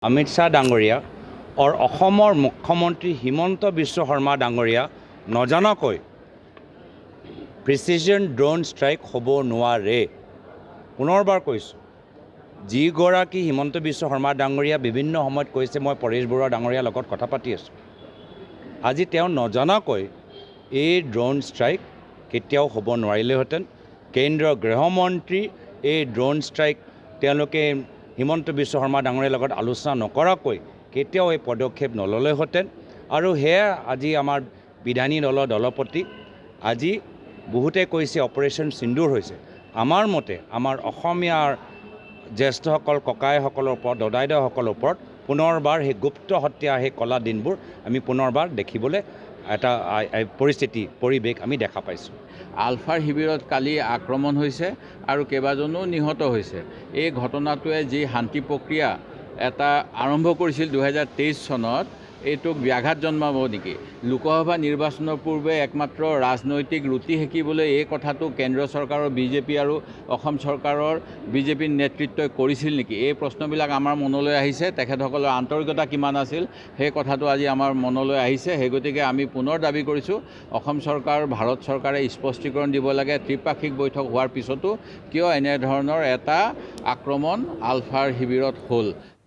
অমিত শ্বাহ ডাঙৰীয়া আৰু অসমৰ মুখ্যমন্ত্ৰী হিমন্ত বিশ্ব শৰ্মা ডাঙৰীয়া নজনাকৈ প্ৰিচিজন ড্ৰোন ষ্ট্ৰাইক হ'ব নোৱাৰে। পুনৰবাৰ কৈছোঁ, যিগৰাকী হিমন্ত বিশ্ব শৰ্মা ডাঙৰীয়া বিভিন্ন সময়ত কৈছে মই পৰেশ বৰুৱা ডাঙৰীয়াৰ লগত কথা পাতি আছোঁ, আজি তেওঁ নজনাকৈ এই ড্ৰোন ষ্ট্ৰাইক কেতিয়াও হ'ব নোৱাৰিলেহেঁতেন। কেন্দ্ৰীয় গৃহমন্ত্ৰী এই ড্ৰোন ষ্ট্ৰাইক তেওঁলোকে হিমন্ত বিশ্ব শৰ্মা ডাঙৰীয়াৰ লগত আলোচনা নকৰাকৈ কেতিয়াও এই পদক্ষেপ নল'লেহেঁতেন। আৰু সেয়া আজি আমাৰ বিধায়িনী দলৰ দলপতি আজি বহুতে কৈছে অপাৰেশ্যন সিন্দুৰ হৈছে। আমাৰ মতে আমাৰ অসমীয়াৰ জ্যেষ্ঠসকল ককাইসকলৰ ওপৰত দদাইদেউসকলৰ ওপৰত পুনৰবাৰ সেই গুপ্ত হত্যা সেই কলা দিনবোৰ আমি পুনৰবাৰ দেখিবলৈ এটা পৰিৱেশ আমি দেখা পাইছোঁ। আলফাৰ শিবিৰত কালি আক্ৰমণ হৈছে আৰু কেইবাজনো নিহত হৈছে। এই ঘটনাটোৱে যি শান্তি প্ৰক্ৰিয়া এটা আৰম্ভ কৰিছিল 2023 চনত, এইটোক ব্যাঘাত জন্মাব নেকি? লোকসভা নিৰ্বাচনৰ পূৰ্বে একমাত্ৰ ৰাজনৈতিক ৰুটি সেকিবলৈ এই কথাটো কেন্দ্ৰীয় চৰকাৰৰ বিজেপি আৰু অসম চৰকাৰৰ বিজেপিৰ নেতৃত্বই কৰিছিল নেকি? এই প্ৰশ্নবিলাক আমাৰ মনলৈ আহিছে। তেখেতসকলৰ আন্তৰিকতা কিমান আছিল সেই কথাটো আজি আমাৰ মনলৈ আহিছে। সেই গতিকে আমি পুনৰ দাবী কৰিছোঁ, অসম চৰকাৰ ভাৰত চৰকাৰে স্পষ্টীকৰণ দিব লাগে ত্ৰিপাক্ষিক বৈঠক হোৱাৰ পিছতো কিয় এনেধৰণৰ এটা আক্ৰমণ আলফাৰ শিবিৰত হ'ল।